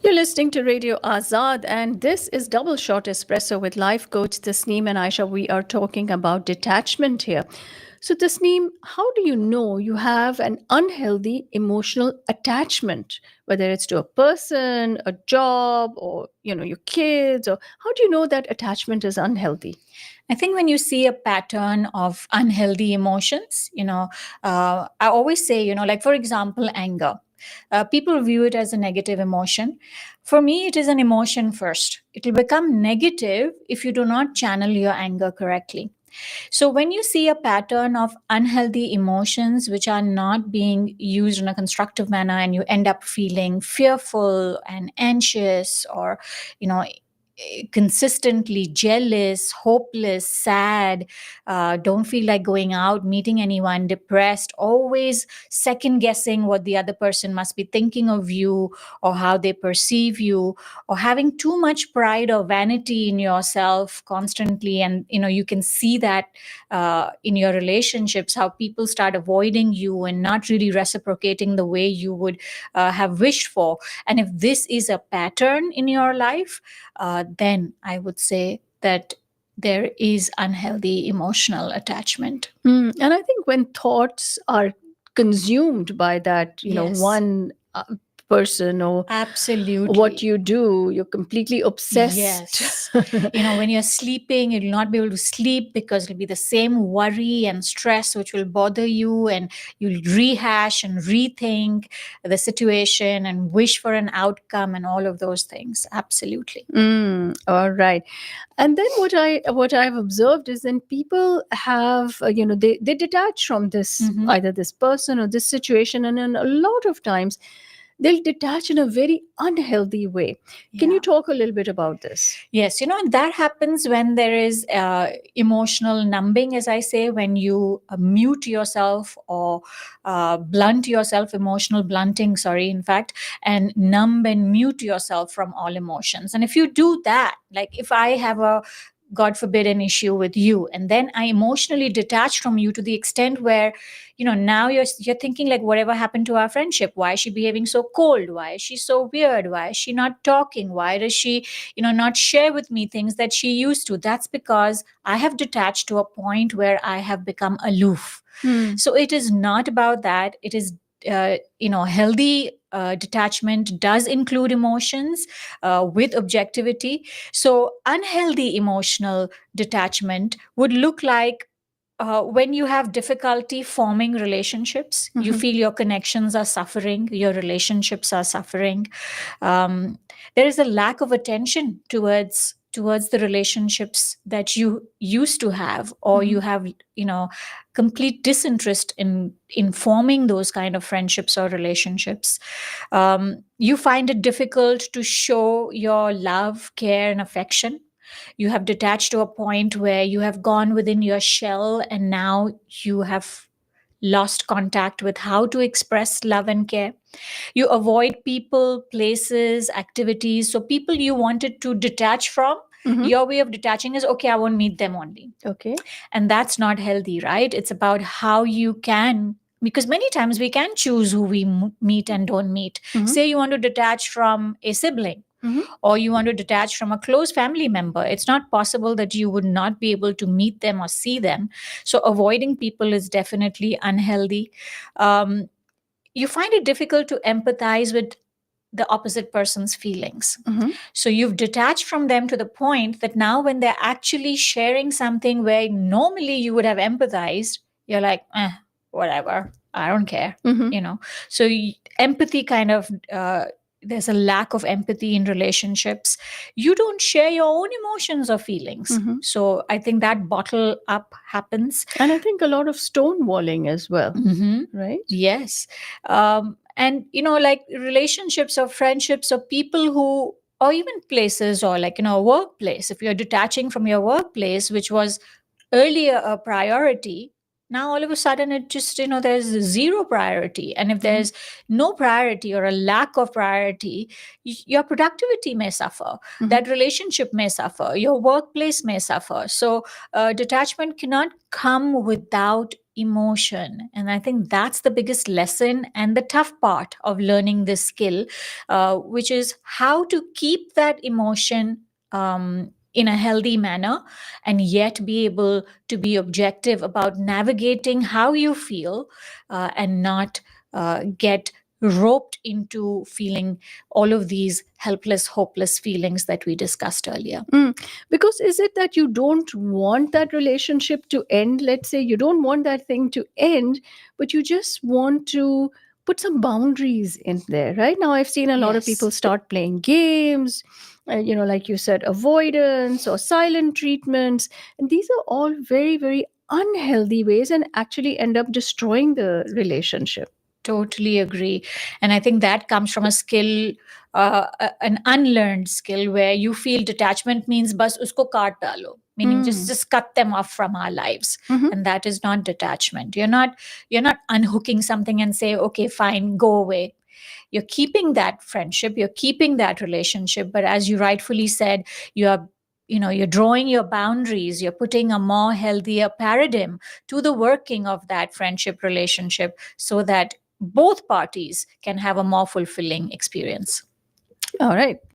You're listening to Radio Azad, and this is Double Shot Espresso with life coach Tasneem and Aisha. We are talking about detachment here. So, Tasneem, how do you know you have an unhealthy emotional attachment, whether it's to a person, a job, or your kids, or how do you know that attachment is unhealthy? I think when you see a pattern of unhealthy emotions, I always say, like for example, anger. People view it as a negative emotion. For me, it is an emotion first. It will become negative if you do not channel your anger correctly. So, when you see a pattern of unhealthy emotions which are not being used in a constructive manner, and you end up feeling fearful and anxious, or, you know, consistently jealous, hopeless, sad, don't feel like going out, meeting anyone, depressed, always second guessing what the other person must be thinking of you or how they perceive you, or having too much pride or vanity in yourself constantly. And you can see that in your relationships, how people start avoiding you and not really reciprocating the way you would have wished for. And if this is a pattern in your life, then I would say that there is unhealthy emotional attachment. And I think when thoughts are consumed by that, Yes. one person or what Absolutely. you do, you're completely obsessed. Yes. When you're sleeping, you'll not be able to sleep because it'll be the same worry and stress which will bother you, and you'll rehash and rethink the situation and wish for an outcome and all of those things. Absolutely. All right. And then what I've observed is then people have they detach from this, Mhm. either this person or this situation, and then a lot of times they'll detach in a very unhealthy way. Can you Yeah. talk a little bit about this? Yes, that happens when there is emotional numbing, as I say, when you mute yourself or blunt yourself, emotional blunting, sorry, in fact, and numb and mute yourself from all emotions. And if you do that, like if I have a God forbid an issue with you, and then I emotionally detach from you to the extent where now you're thinking like, whatever happened to our friendship? Why is she behaving so cold? Why is she so weird? Why is she not talking? Why does she not share with me things that she used to? That's because I have detached to a point where I have become aloof. Hmm. So it is not about that. It is healthy detachment does include emotions with objectivity. So unhealthy emotional detachment would look like when you have difficulty forming relationships, you feel your connections are suffering, your relationships are suffering. There is a lack of attention towards the relationships that you used to have, or you have complete disinterest in forming those kind of friendships or relationships. You find it difficult to show your love, care, and affection. You have detached to a point where you have gone within your shell, and now you have lost contact with how to express love and care. You avoid people, places, activities. So people you wanted to detach from, Mhm. your way of detaching is, okay, I won't meet them only. Okay. And that's not healthy, right? It's about how you can, because many times we can choose who we meet and don't meet. Say you want to detach from a sibling, or you want to detach from a close family member. It's not possible that you would not be able to meet them or see them. So avoiding people is definitely unhealthy. um, you find it difficult to empathize with the opposite person's feelings. So you've detached from them to the point that now, when they're actually sharing something where normally you would have empathized, you're like, whatever, I don't care. So empathy kind of, there's a lack of empathy in relationships. You don't share your own emotions or feelings. So I think that bottle up happens. And I think a lot of stonewalling as well, right? Yes. And like relationships or friendships or people who, or even places, or like a workplace, if you're detaching from your workplace, which was earlier a priority, now all of a sudden it just, there's zero priority. And if there's no priority or a lack of priority, your productivity may suffer, that relationship may suffer, your workplace may suffer. So detachment cannot come without emotion. And I think that's the biggest lesson and the tough part of learning this skill, which is how to keep that emotion in a healthy manner and yet be able to be objective about navigating how you feel, and not get roped into feeling all of these helpless, hopeless feelings that we discussed earlier. Mm. Because is it that you don't want that relationship to end? Let's say you don't want that thing to end, but you just want to put some boundaries in there. Right now, I've seen a lot of people Yes. start playing games, like you said, avoidance or silent treatments. And these are all very, very unhealthy ways and actually end up destroying the relationship. Totally agree. And I think that comes from a skill, an unlearned skill where you feel detachment means bas usko kaat dalo, meaning Mm. just cut them off from our lives. Mhm. And that is not detachment. You're not unhooking something and say, okay, fine, go away. You're keeping that friendship, you're keeping that relationship, but as you rightfully said, you're you're drawing your boundaries, you're putting a more healthier paradigm to the working of that friendship relationship so that both parties can have a more fulfilling experience. All right.